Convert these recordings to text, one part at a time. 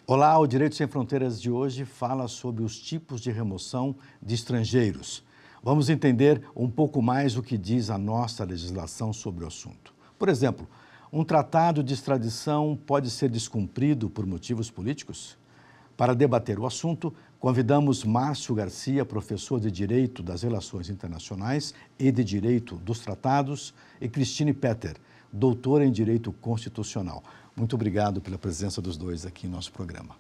Olá, o Direito Sem Fronteiras de hoje fala sobre os tipos de remoção de estrangeiros. Vamos entender um pouco mais o que diz a nossa legislação sobre o assunto. Por exemplo, um tratado de extradição pode ser descumprido por motivos políticos? Para debater o assunto, convidamos Márcio Garcia, professor de Direito das Relações Internacionais e de Direito dos Tratados, e Cristine Petter, doutora em Direito Constitucional. Muito obrigado pela presença dos dois aqui em nosso programa.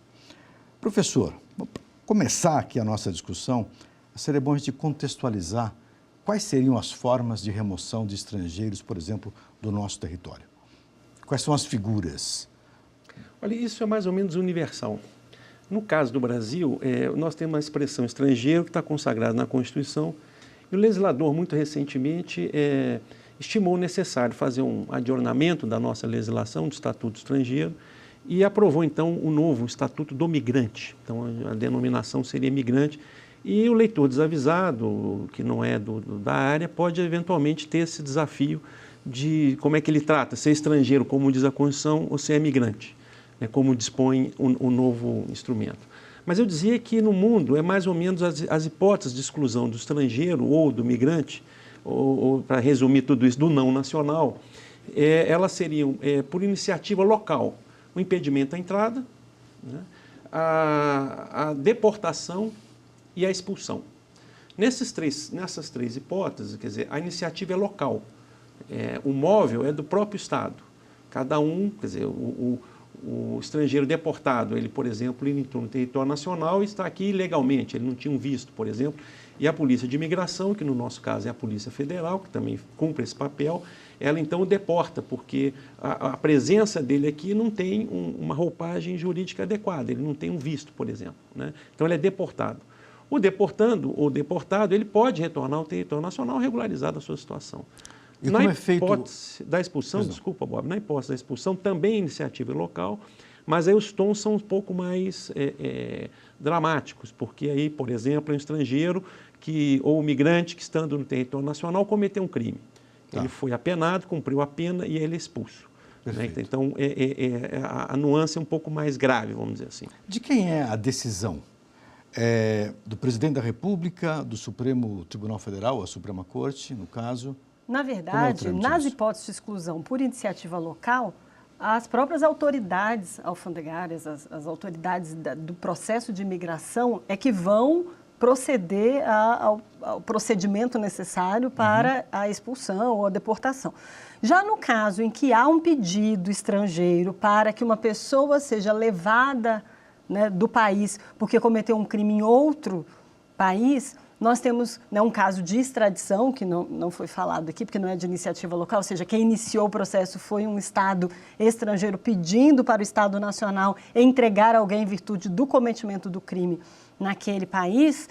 Professor, vamos começar aqui a nossa discussão. Seria bom a gente contextualizar quais seriam as formas de remoção de estrangeiros, por exemplo, do nosso território. Quais são as figuras? Olha, isso é mais ou menos universal. No caso do Brasil, nós temos uma expressão estrangeiro que está consagrada na Constituição e o legislador, muito recentemente, estimou necessário fazer um adornamento da nossa legislação do Estatuto Estrangeiro e aprovou, então, o novo Estatuto do Migrante. Então, a denominação seria migrante e o leitor desavisado, que não é da área, pode eventualmente ter esse desafio de como é que ele trata, se é estrangeiro, como diz a Constituição, ou se é migrante, né, como dispõe o novo instrumento. Mas eu dizia que no mundo é mais ou menos as hipóteses de exclusão do estrangeiro ou do migrante, ou para resumir tudo isso, do não nacional, elas seriam, por iniciativa local, o impedimento à entrada, né, a deportação e a expulsão. Nessas três hipóteses, quer dizer, a iniciativa é local, o móvel é do próprio Estado. Cada um, quer dizer, o estrangeiro deportado, ele, por exemplo, ele entrou no território nacional e está aqui ilegalmente, ele não tinha um visto, por exemplo, e a Polícia de Imigração, que no nosso caso é a Polícia Federal, que também cumpre esse papel, ela então o deporta, porque a presença dele aqui não tem uma roupagem jurídica adequada, ele não tem um visto, por exemplo, né? Então ele é deportado. O deportando ou deportado, ele pode retornar ao território nacional regularizado a sua situação. E na como é feito... hipótese da expulsão, desculpa, Bob, na hipótese da expulsão também é iniciativa local, mas aí os tons são um pouco mais dramáticos, porque aí, por exemplo, é um estrangeiro ou um migrante que, estando no território nacional, cometeu um crime. Tá. Ele foi apenado, cumpriu a pena e ele é expulso. Né? Então, a nuance é um pouco mais grave, vamos dizer assim. De quem é a decisão? Do Presidente da República, do Supremo Tribunal Federal, a Suprema Corte, no caso? Na verdade, nas hipóteses de exclusão por iniciativa local, as próprias autoridades alfandegárias, as autoridades do processo de imigração é que vão proceder ao procedimento necessário para a expulsão ou a deportação. Já no caso em que há um pedido estrangeiro para que uma pessoa seja levada, né, do país porque cometeu um crime em outro país, nós temos, né, um caso de extradição, que não foi falado aqui, porque não é de iniciativa local, ou seja, quem iniciou o processo foi um Estado estrangeiro pedindo para o Estado nacional entregar alguém em virtude do cometimento do crime naquele país.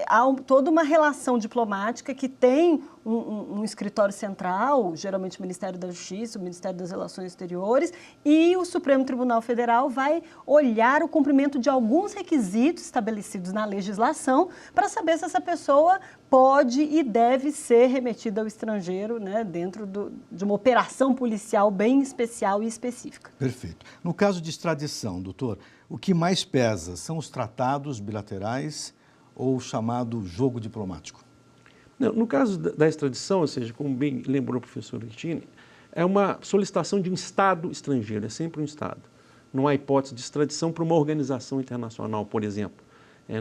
Há toda uma relação diplomática que tem um escritório central, geralmente o Ministério da Justiça, o Ministério das Relações Exteriores, e o Supremo Tribunal Federal vai olhar o cumprimento de alguns requisitos estabelecidos na legislação para saber se essa pessoa pode e deve ser remetida ao estrangeiro, né, dentro de uma operação policial bem especial e específica. Perfeito. No caso de extradição, doutor, o que mais pesa são os tratados bilaterais ou o chamado jogo diplomático? Não, no caso da extradição, ou seja, como bem lembrou o professor Cristine, é uma solicitação de um Estado estrangeiro, é sempre um Estado. Não há hipótese de extradição para uma organização internacional, por exemplo.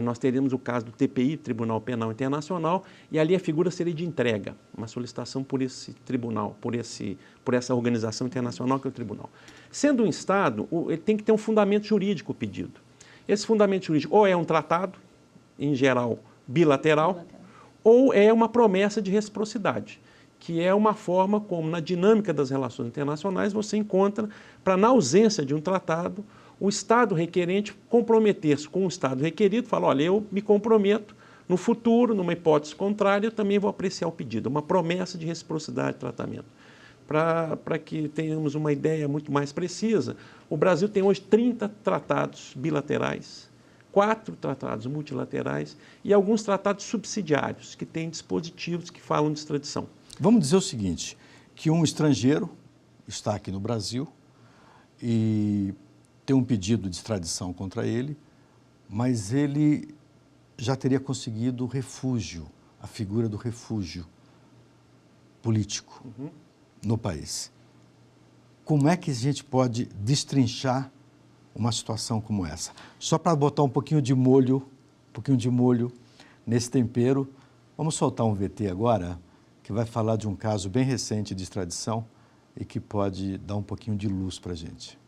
Nós teríamos o caso do TPI, Tribunal Penal Internacional, e ali a figura seria de entrega, uma solicitação por esse tribunal, por essa organização internacional que é o tribunal. Sendo um Estado, ele tem que ter um fundamento jurídico o pedido. Esse fundamento jurídico ou é um tratado, em geral, bilateral, ou é uma promessa de reciprocidade, que é uma forma como, na dinâmica das relações internacionais, você encontra, para, na ausência de um tratado, o Estado requerente comprometer-se com o Estado requerido, fala, olha, eu me comprometo, no futuro, numa hipótese contrária, eu também vou apreciar o pedido, uma promessa de reciprocidade de tratamento. Para que tenhamos uma ideia muito mais precisa, o Brasil tem hoje 30 tratados bilaterais, 4 tratados multilaterais e alguns tratados subsidiários que têm dispositivos que falam de extradição. Vamos dizer o seguinte, que um estrangeiro está aqui no Brasil e tem um pedido de extradição contra ele, mas ele já teria conseguido refúgio, a figura do refúgio político no país. Como é que a gente pode destrinchar uma situação como essa? Só para botar um pouquinho de molho nesse tempero, vamos soltar um VT agora, que vai falar de um caso bem recente de extradição e que pode dar um pouquinho de luz para a gente.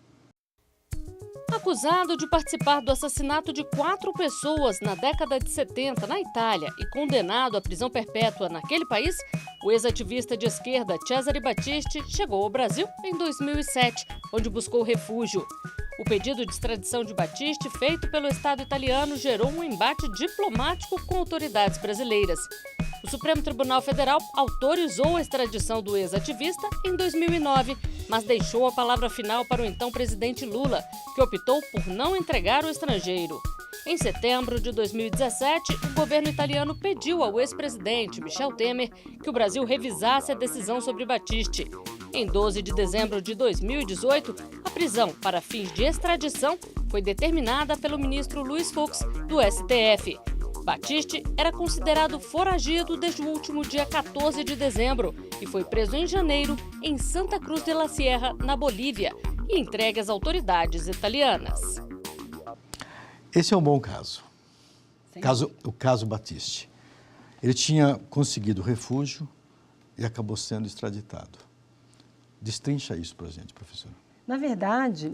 Acusado de participar do assassinato de 4 pessoas na década de 70 na Itália e condenado à prisão perpétua naquele país, o ex-ativista de esquerda Cesare Battisti chegou ao Brasil em 2007, onde buscou refúgio. O pedido de extradição de Battisti, feito pelo Estado italiano, gerou um embate diplomático com autoridades brasileiras. O Supremo Tribunal Federal autorizou a extradição do ex-ativista em 2009, mas deixou a palavra final para o então presidente Lula, que optou por não entregar o estrangeiro. Em setembro de 2017, o governo italiano pediu ao ex-presidente Michel Temer que o Brasil revisasse a decisão sobre Battisti. Em 12 de dezembro de 2018, a prisão para fins de extradição foi determinada pelo ministro Luiz Fux, do STF. Battisti era considerado foragido desde o último dia 14 de dezembro e foi preso em janeiro em Santa Cruz de la Sierra, na Bolívia, e entregue às autoridades italianas. Esse é um bom caso. O caso Battisti. Ele tinha conseguido refúgio e acabou sendo extraditado. Destrincha isso para a gente, professora. Na verdade,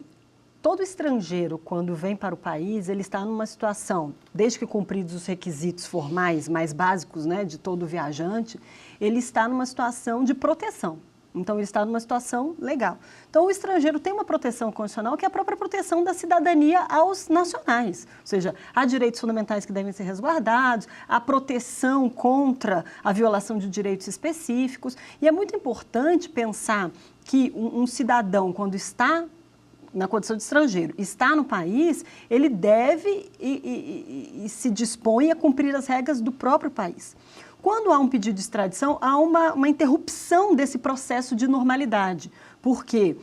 todo estrangeiro, quando vem para o país, ele está numa situação, desde que cumpridos os requisitos formais mais básicos, né, de todo viajante, ele está numa situação de proteção. Então, ele está numa situação legal. Então, o estrangeiro tem uma proteção constitucional, que é a própria proteção da cidadania aos nacionais. Ou seja, há direitos fundamentais que devem ser resguardados, há proteção contra a violação de direitos específicos. E é muito importante pensar que um cidadão, quando está na condição de estrangeiro, está no país, ele deve e se dispõe a cumprir as regras do próprio país. Quando há um pedido de extradição, há uma interrupção desse processo de normalidade, porque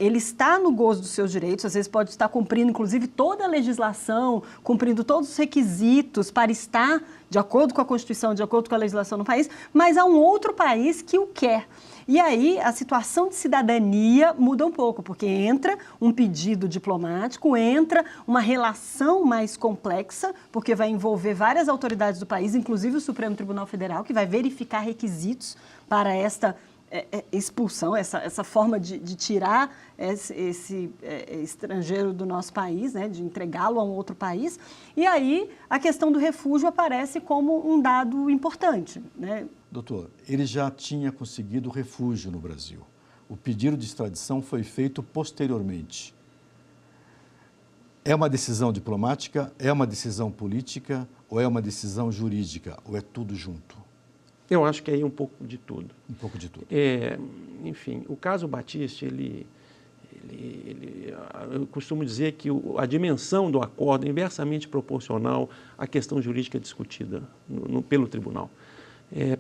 ele está no gozo dos seus direitos, às vezes pode estar cumprindo, inclusive, toda a legislação, cumprindo todos os requisitos para estar de acordo com a Constituição, de acordo com a legislação no país, mas há um outro país que o quer. E aí a situação de cidadania muda um pouco, porque entra um pedido diplomático, entra uma relação mais complexa, porque vai envolver várias autoridades do país, inclusive o Supremo Tribunal Federal, que vai verificar requisitos para esta expulsão, essa forma de tirar esse estrangeiro do nosso país, né, de entregá-lo a um outro país. E aí a questão do refúgio aparece como um dado importante, né? Doutor, ele já tinha conseguido refúgio no Brasil. O pedido de extradição foi feito posteriormente. É uma decisão diplomática, é uma decisão política ou é uma decisão jurídica? Ou é tudo junto? Eu acho que aí é um pouco de tudo. Um pouco de tudo. Enfim, o caso Battisti, eu costumo dizer que a dimensão do acordo é inversamente proporcional à questão jurídica discutida pelo tribunal.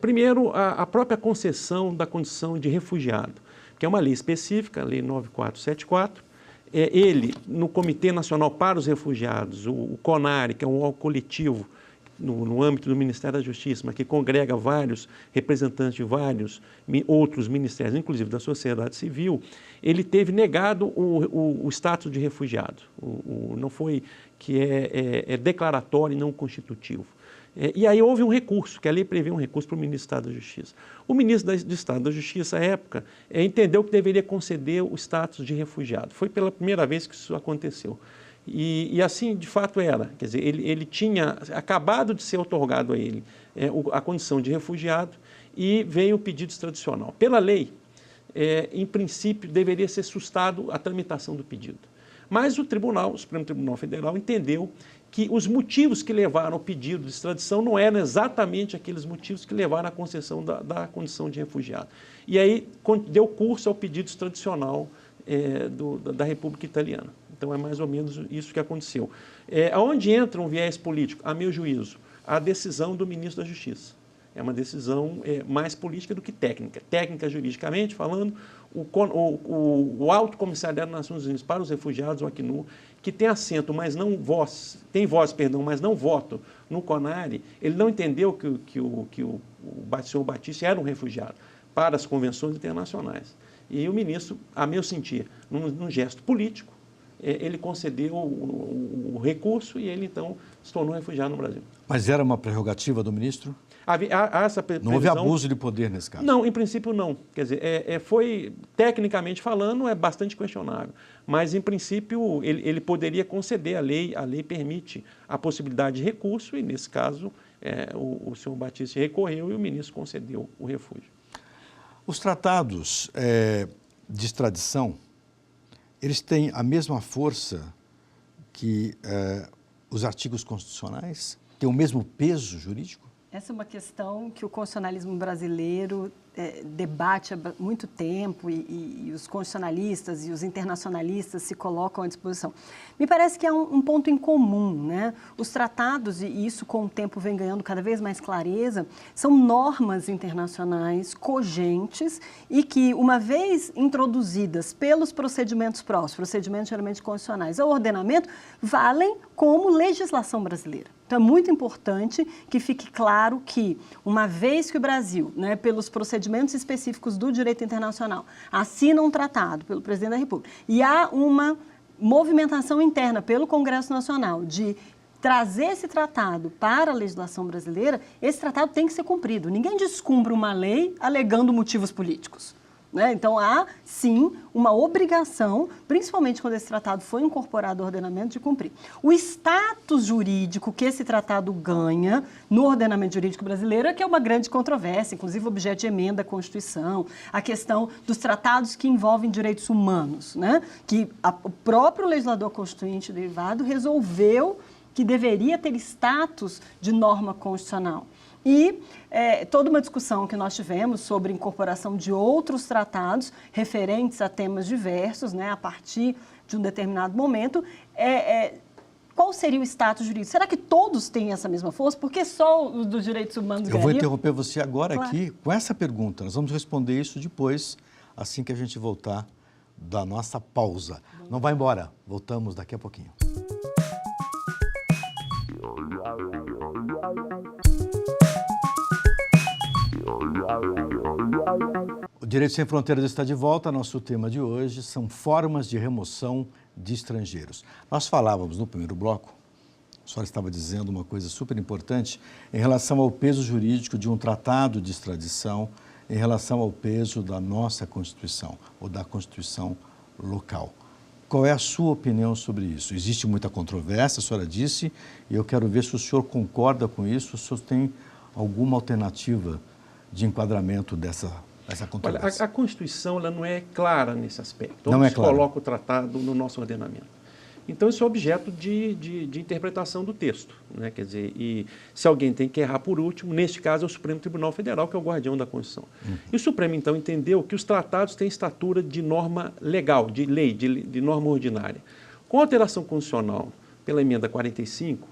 Primeiro, a própria concessão da condição de refugiado, que é uma lei específica, a Lei 9474. Ele, no Comitê Nacional para os Refugiados, o CONARE, que é um órgão coletivo no âmbito do Ministério da Justiça, mas que congrega vários representantes de vários outros ministérios, inclusive da sociedade civil, ele teve negado o status de refugiado. Não foi que é declaratório e não constitutivo. E aí houve um recurso, que a lei prevê um recurso para o ministro do Estado da Justiça. O ministro do Estado da Justiça, à época, entendeu que deveria conceder o status de refugiado. Foi pela primeira vez que isso aconteceu. E assim, de fato, era. Quer dizer, ele tinha acabado de ser otorgado a ele a condição de refugiado e veio o pedido extradicional. Pela lei, em princípio, deveria ser sustado a tramitação do pedido. Mas o Supremo Tribunal Federal entendeu que os motivos que levaram ao pedido de extradição não eram exatamente aqueles motivos que levaram à concessão da condição de refugiado. E aí deu curso ao pedido extradicional da República Italiana. Então, é mais ou menos isso que aconteceu. Aonde entra um viés político? A meu juízo, a decisão do ministro da Justiça. É uma decisão mais política do que técnica. Técnica, juridicamente falando, o Alto Comissariado das Nações Unidas para os Refugiados, o Acnur, que tem assento, mas não voz, tem voz, perdão, mas não voto no CONARE, ele não entendeu que o senhor Batista era um refugiado para as convenções internacionais. E o ministro, a meu sentir, num gesto político, ele concedeu o recurso e ele, então, se tornou refugiado no Brasil. Mas era uma prerrogativa do ministro? Essa previsão, não houve abuso de poder nesse caso? Não, em princípio não. Quer dizer, foi, tecnicamente falando, é bastante questionável. Mas, em princípio, ele poderia conceder a lei permite a possibilidade de recurso e, nesse caso, o senhor Batista recorreu e o ministro concedeu o refúgio. Os tratados de extradição, eles têm a mesma força que os artigos constitucionais? Têm o mesmo peso jurídico? Essa é uma questão que o constitucionalismo brasileiro debate há muito tempo e os constitucionalistas e os internacionalistas se colocam à disposição. Me parece que há um ponto em comum, né? Os tratados, e isso com o tempo vem ganhando cada vez mais clareza, são normas internacionais cogentes e que, uma vez introduzidas pelos procedimentos próprios, procedimentos geralmente constitucionais ao ordenamento, valem como legislação brasileira. Então, é muito importante que fique claro que, uma vez que o Brasil, né, pelos procedimentos específicos do direito internacional, assina um tratado pelo presidente da República e há uma movimentação interna pelo Congresso Nacional de trazer esse tratado para a legislação brasileira, esse tratado tem que ser cumprido. Ninguém descumpre uma lei alegando motivos políticos. Então, há, sim, uma obrigação, principalmente quando esse tratado foi incorporado ao ordenamento, de cumprir. O status jurídico que esse tratado ganha no ordenamento jurídico brasileiro é que é uma grande controvérsia, inclusive objeto de emenda à Constituição, a questão dos tratados que envolvem direitos humanos, né? Que o próprio legislador constituinte derivado resolveu que deveria ter status de norma constitucional. E toda uma discussão que nós tivemos sobre incorporação de outros tratados referentes a temas diversos, né, a partir de um determinado momento, qual seria o status jurídico? Será que todos têm essa mesma força? Por que só os dos direitos humanos ganhariam? Eu vou interromper você agora aqui com essa pergunta. Nós vamos responder isso depois, assim que a gente voltar da nossa pausa. Não vai embora, voltamos daqui a pouquinho. O Direito Sem Fronteiras está de volta. Nosso tema de hoje são formas de remoção de estrangeiros. Nós falávamos no primeiro bloco, a senhora estava dizendo uma coisa super importante em relação ao peso jurídico de um tratado de extradição, em relação ao peso da nossa Constituição ou da Constituição local. Qual é a sua opinião sobre isso? Existe muita controvérsia, a senhora disse, e eu quero ver se o senhor concorda com isso, se o senhor tem alguma alternativa de enquadramento dessa controvérsia. Olha, a Constituição ela não é clara nesse aspecto. Não é clara. Coloca o tratado no nosso ordenamento. Então, isso é objeto de interpretação do texto, né? Quer dizer, e se alguém tem que errar por último, neste caso é o Supremo Tribunal Federal, que é o guardião da Constituição. E o Supremo, então, entendeu que os tratados têm estatura de norma legal, de lei, de norma ordinária. Com a alteração constitucional pela emenda 45,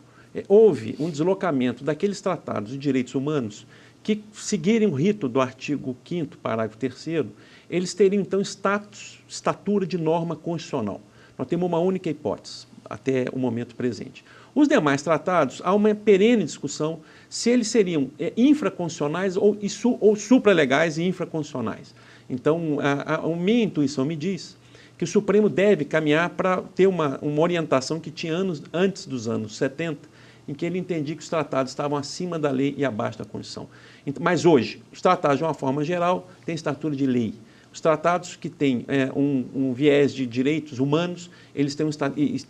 houve um deslocamento daqueles tratados de direitos humanos que seguirem o rito do artigo 5º, parágrafo 3º, eles teriam, então, estatura de norma constitucional. Nós temos uma única hipótese, até o momento presente. Os demais tratados, há uma perene discussão se eles seriam infraconstitucionais ou supralegais e infraconstitucionais. Então, a minha intuição me diz que o Supremo deve caminhar para ter uma orientação que tinha anos antes dos anos 70, em que ele entendia que os tratados estavam acima da lei e abaixo da Constituição. Mas hoje, os tratados, de uma forma geral, têm estatura de lei. Os tratados que têm um viés de direitos humanos, eles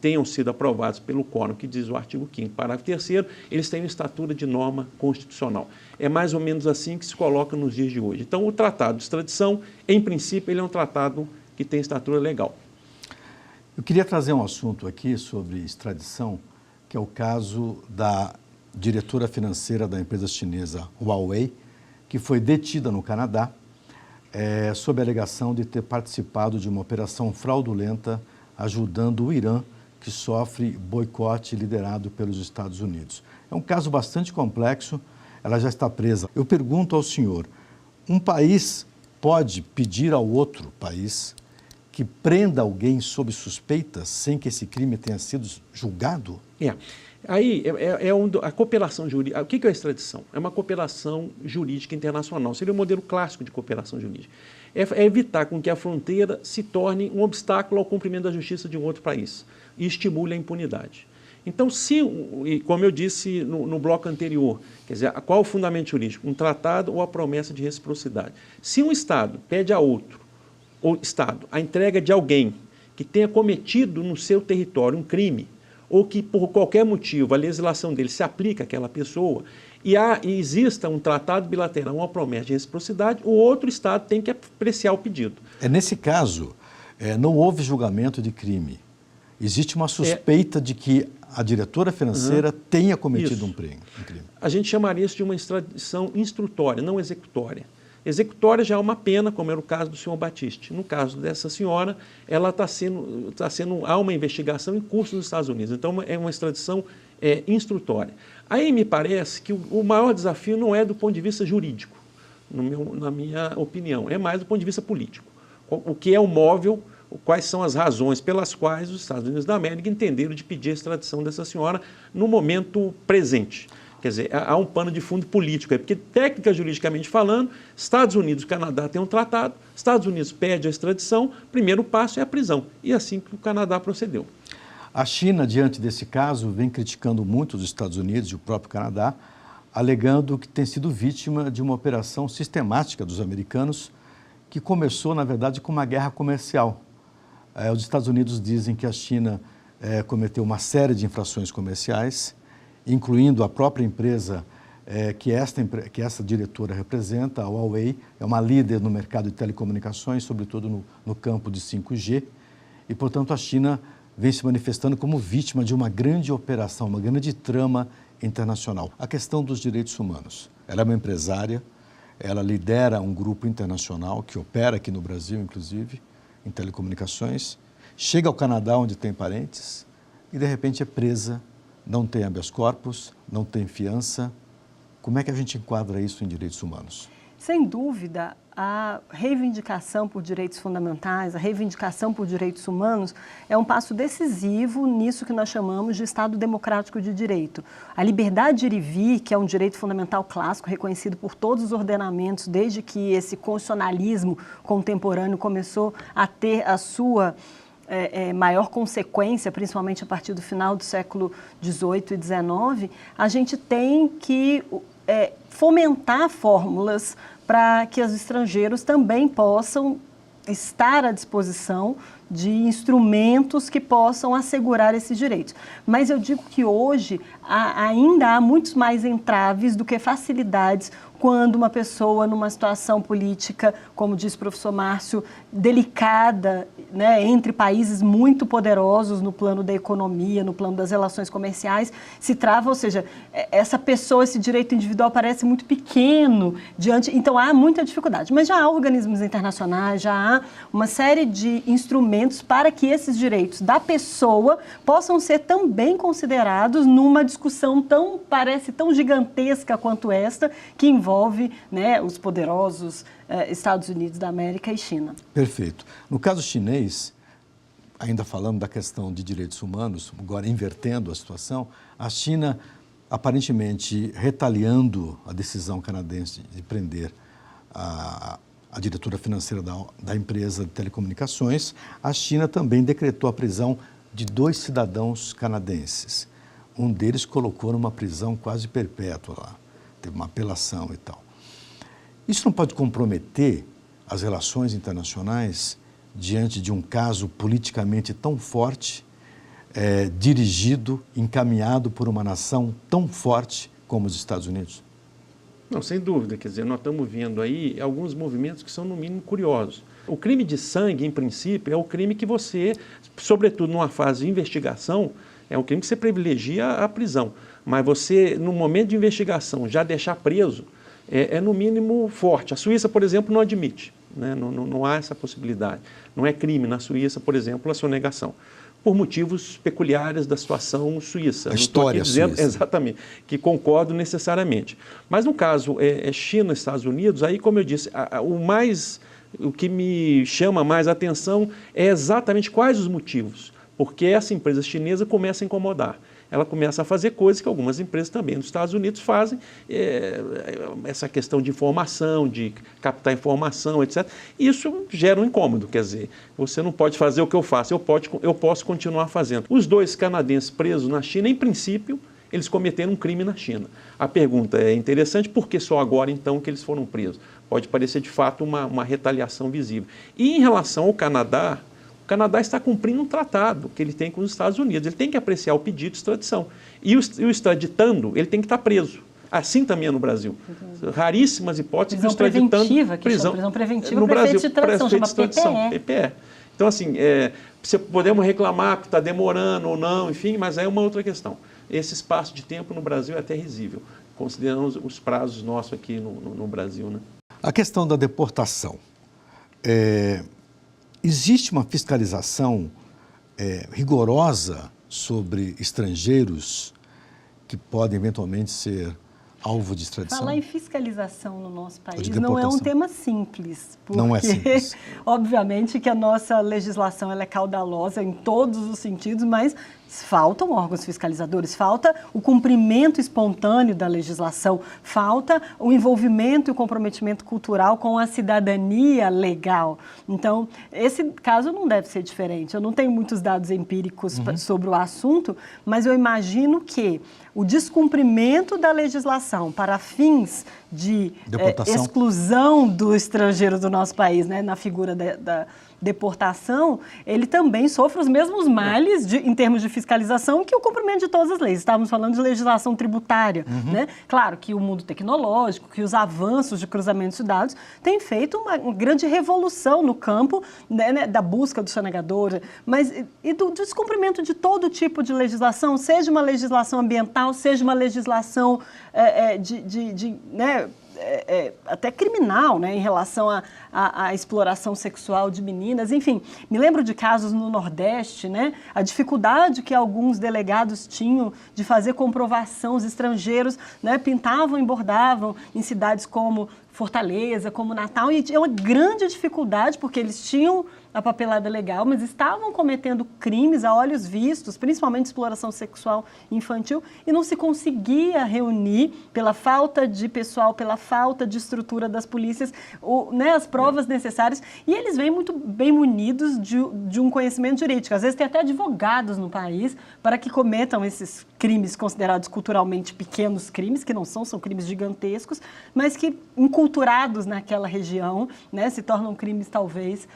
tenham sido aprovados pelo quórum, que diz o artigo 5º, parágrafo 3º, eles têm uma estatura de norma constitucional. É mais ou menos assim que se coloca nos dias de hoje. Então, o tratado de extradição, em princípio, ele é um tratado que tem estatura legal. Eu queria trazer um assunto aqui sobre extradição, que é o caso da diretora financeira da empresa chinesa Huawei, que foi detida no Canadá, sob a alegação de ter participado de uma operação fraudulenta ajudando o Irã, que sofre boicote liderado pelos Estados Unidos. É um caso bastante complexo ela já está presa. Eu pergunto ao senhor, um país pode pedir ao outro país que prenda alguém sob suspeita sem que esse crime tenha sido julgado? Aí a cooperação jurídica. O que é a extradição? É uma cooperação jurídica internacional. Seria o modelo clássico de cooperação jurídica. É evitar com que a fronteira se torne um obstáculo ao cumprimento da justiça de um outro país e estimule a impunidade. Então, como eu disse no bloco anterior, quer dizer, qual o fundamento jurídico? Um tratado ou a promessa de reciprocidade. Se um Estado pede a outro Estado a entrega de alguém que tenha cometido no seu território um crime, ou que por qualquer motivo a legislação dele se aplica àquela pessoa, e exista um tratado bilateral, uma promessa de reciprocidade, o outro Estado tem que apreciar o pedido. Nesse caso, não houve julgamento de crime. Existe uma suspeita de que a diretora financeira tenha cometido um crime. A gente chamaria isso de uma extradição instrutória, não executória. Executória já é uma pena, como era o caso do senhor Batiste. No caso dessa senhora, ela há uma investigação em curso nos Estados Unidos. Então, é uma extradição instrutória. Aí me parece que o maior desafio não é do ponto de vista jurídico, na minha opinião, é mais do ponto de vista político. O que é o móvel, quais são as razões pelas quais os Estados Unidos da América entenderam de pedir a extradição dessa senhora no momento presente. Quer dizer, há um pano de fundo político, porque técnica juridicamente falando, Estados Unidos e Canadá têm um tratado, Estados Unidos pede a extradição, primeiro passo é a prisão. E assim que o Canadá procedeu. A China, diante desse caso, vem criticando muito os Estados Unidos e o próprio Canadá, alegando que tem sido vítima de uma operação sistemática dos americanos, que começou, na verdade, com uma guerra comercial. Os Estados Unidos dizem que a China cometeu uma série de infrações comerciais, incluindo a própria empresa que essa diretora representa, a Huawei, é uma líder no mercado de telecomunicações, sobretudo no campo de 5G, e, portanto, a China vem se manifestando como vítima de uma grande operação, uma grande trama internacional. A questão dos direitos humanos. Ela é uma empresária, ela lidera um grupo internacional que opera aqui no Brasil, inclusive, em telecomunicações, chega ao Canadá, onde tem parentes, e, de repente, é presa. Não tem habeas corpus, não tem fiança. Como é que a gente enquadra isso em direitos humanos? Sem dúvida, a reivindicação por direitos fundamentais, a reivindicação por direitos humanos é um passo decisivo nisso que nós chamamos de Estado democrático de direito. A liberdade de ir e vir, que é um direito fundamental clássico, reconhecido por todos os ordenamentos, desde que esse constitucionalismo contemporâneo começou a ter a sua maior consequência, principalmente a partir do final do século XVIII e XIX, a gente tem que fomentar fórmulas para que os estrangeiros também possam estar à disposição de instrumentos que possam assegurar esses direitos. Mas eu digo que hoje ainda há muitos mais entraves do que facilidades quando uma pessoa numa situação política, como diz o professor Márcio, delicada, né, entre países muito poderosos no plano da economia, no plano das relações comerciais, se trava, ou seja, essa pessoa, esse direito individual parece muito pequeno diante, então há muita dificuldade. Mas já há organismos internacionais, já há uma série de instrumentos para que esses direitos da pessoa possam ser também considerados numa discussão parece tão gigantesca quanto esta, que envolve, né, os poderosos Estados Unidos da América e China. Perfeito. No caso chinês, ainda falando da questão de direitos humanos, agora invertendo a situação, a China, aparentemente retaliando a decisão canadense de prender a diretora financeira da empresa de telecomunicações, a China também decretou a prisão de 2 cidadãos canadenses. Um deles colocou numa prisão quase perpétua lá, teve uma apelação e tal. Isso não pode comprometer as relações internacionais diante de um caso politicamente tão forte, dirigido, encaminhado por uma nação tão forte como os Estados Unidos? Não, sem dúvida. Quer dizer, nós estamos vendo aí alguns movimentos que são, no mínimo, curiosos. O crime de sangue, em princípio, é o crime que você, sobretudo numa fase de investigação, é um crime que você privilegia a prisão. Mas você, no momento de investigação, já deixar preso, no mínimo forte. A Suíça, por exemplo, não admite, né? Não há essa possibilidade. Não é crime na Suíça, por exemplo, a sonegação. por motivos peculiares da situação suíça. A história suíça. Exatamente, que concordo necessariamente. Mas no caso China e Estados Unidos, aí, como eu disse, o que me chama mais a atenção é exatamente quais os motivos. Porque essa empresa chinesa começa a incomodar. Ela começa a fazer coisas que algumas empresas também nos Estados Unidos fazem, essa questão de informação, de captar informação, etc. Isso gera um incômodo, quer dizer, você não pode fazer o que eu faço, eu posso continuar fazendo. Os 2 canadenses presos na China, em princípio, eles cometeram um crime na China. A pergunta é interessante, por que só agora, então, que eles foram presos? Pode parecer, de fato, uma retaliação visível. E em relação ao Canadá, o Canadá está cumprindo um tratado que ele tem com os Estados Unidos. Ele tem que apreciar o pedido de extradição. E o extraditando, ele tem que estar preso. Assim também é no Brasil. Raríssimas hipóteses de extraditando. Prisão preventiva no Brasil, de extradição, chama extradição, PPE. Então, assim, podemos reclamar que está demorando ou não, enfim, mas é uma outra questão. Esse espaço de tempo no Brasil é até risível, considerando os prazos nossos aqui no Brasil, né? A questão da deportação. Existe uma fiscalização rigorosa sobre estrangeiros que podem eventualmente ser alvo de extradição? Falar em fiscalização no nosso país não é um tema simples. Porque, não é simples. Obviamente que a nossa legislação ela é caudalosa em todos os sentidos, mas faltam órgãos fiscalizadores, falta o cumprimento espontâneo da legislação, falta o envolvimento e o comprometimento cultural com a cidadania legal. Então, esse caso não deve ser diferente. Eu não tenho muitos dados empíricos sobre o assunto, mas eu imagino que o descumprimento da legislação para fins de exclusão do estrangeiro do nosso país, né, na figura da deportação, ele também sofre os mesmos males em termos de fiscalização que o cumprimento de todas as leis. Estávamos falando de legislação tributária, né? Claro que o mundo tecnológico, que os avanços de cruzamento de dados têm feito uma grande revolução no campo, né, da busca do sonegador, mas e do descumprimento de todo tipo de legislação, seja uma legislação ambiental, seja uma legislação né, até criminal, né, em relação à exploração sexual de meninas, enfim. Me lembro de casos no Nordeste, né, a dificuldade que alguns delegados tinham de fazer comprovação, os estrangeiros, né, pintavam e bordavam em cidades como Fortaleza, como Natal, e é uma grande dificuldade, porque eles tinham a papelada legal, mas estavam cometendo crimes a olhos vistos, principalmente exploração sexual infantil, e não se conseguia reunir pela falta de pessoal, pela falta de estrutura das polícias, né, as provas necessárias, e eles vêm muito bem munidos de um conhecimento jurídico. Às vezes tem até advogados no país para que cometam esses crimes considerados culturalmente pequenos crimes, que não são crimes gigantescos, mas que, enculturados naquela região, né, se tornam crimes talvez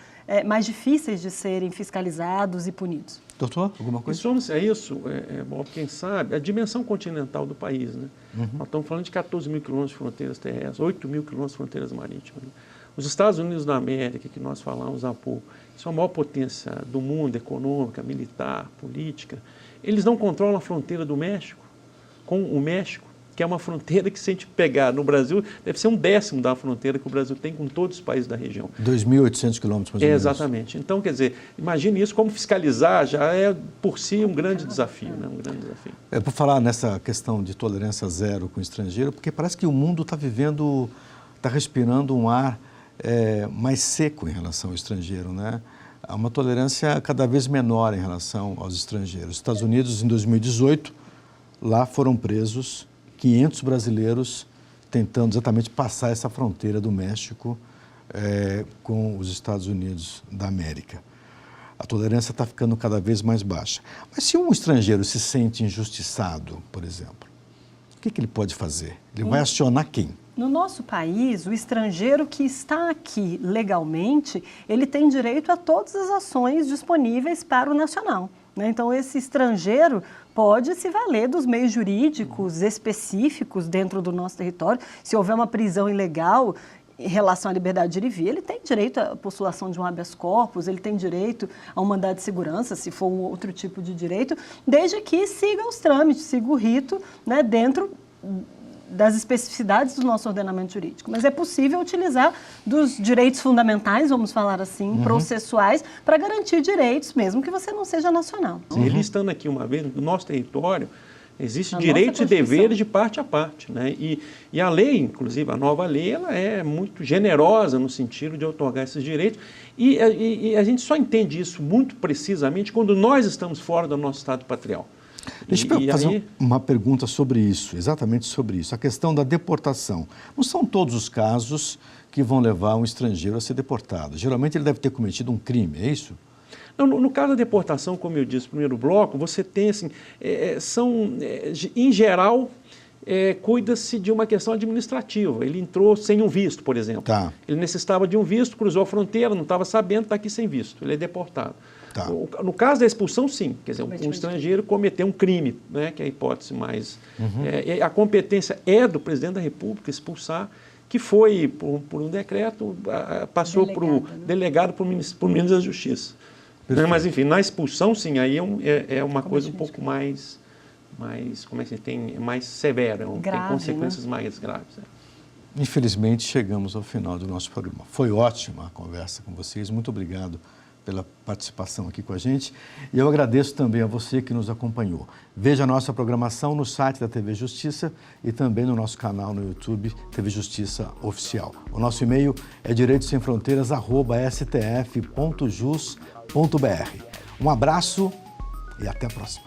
mais difíceis de serem fiscalizados e punidos. Doutor, alguma coisa? E somos a isso, bom, quem sabe, a dimensão continental do país, né? Nós estamos falando de 14 mil quilômetros de fronteiras terrestres, 8 mil quilômetros de fronteiras marítimas. Né? Os Estados Unidos da América, que nós falamos há pouco, são a maior potência do mundo, econômica, militar, política. Eles não controlam a fronteira do México com o México, que é uma fronteira que, se a gente pegar no Brasil, deve ser 1/10 da fronteira que o Brasil tem com todos os países da região. 2.800 quilômetros, mais ou menos. Exatamente. Então, quer dizer, imagine isso, como fiscalizar já é, por si, um grande desafio, né? Um grande desafio. Por falar nessa questão de tolerância zero com o estrangeiro, porque parece que o mundo está respirando um ar mais seco em relação ao estrangeiro, né? Há uma tolerância cada vez menor em relação aos estrangeiros. Os Estados Unidos, em 2018, lá foram presos 500 brasileiros tentando exatamente passar essa fronteira do México com os Estados Unidos da América. A tolerância está ficando cada vez mais baixa. Mas se um estrangeiro se sente injustiçado, por exemplo, o que ele pode fazer? Ele vai acionar quem? No nosso país, o estrangeiro que está aqui legalmente, ele tem direito a todas as ações disponíveis para o nacional. Então, esse estrangeiro pode se valer dos meios jurídicos específicos dentro do nosso território. Se houver uma prisão ilegal em relação à liberdade de ir e vir, ele tem direito à postulação de um habeas corpus, ele tem direito a um mandado de segurança, se for um outro tipo de direito, desde que siga os trâmites, siga o rito, né, dentro das especificidades do nosso ordenamento jurídico, mas é possível utilizar dos direitos fundamentais, vamos falar assim, processuais, para garantir direitos, mesmo que você não seja nacional. Ele estando aqui uma vez, no nosso território, existem direitos e deveres de parte a parte, né? E a lei, inclusive a nova lei, ela é muito generosa no sentido de otorgar esses direitos e a gente só entende isso muito precisamente quando nós estamos fora do nosso estado patrial. Deixa eu fazer uma pergunta sobre isso, exatamente sobre isso, a questão da deportação. Não são todos os casos que vão levar um estrangeiro a ser deportado. Geralmente ele deve ter cometido um crime, é isso? Não, no caso da deportação, como eu disse no primeiro bloco, você tem, assim, em geral, cuida-se de uma questão administrativa. Ele entrou sem um visto, por exemplo. Tá. Ele necessitava de um visto, cruzou a fronteira, não estava sabendo, está aqui sem visto. Ele é deportado. Tá. No caso da expulsão, sim. Quer dizer, um estrangeiro cometeu um crime, né, que é a hipótese mais... a competência é do presidente da República expulsar, que foi, por um decreto, passou para o delegado, para o ministro da Justiça. Mas, enfim, na expulsão, sim, aí é uma coisa um pouco mais como é que tem, mais severa, grave, tem consequências, né, mais graves. Infelizmente, chegamos ao final do nossa programa. Foi ótima a conversa com vocês, muito obrigado pela participação aqui com a gente. E eu agradeço também a você que nos acompanhou. Veja a nossa programação no site da TV Justiça e também no nosso canal no YouTube, TV Justiça Oficial. O nosso e-mail é direitosemfronteiras@stf.jus.br. Um abraço e até a próxima.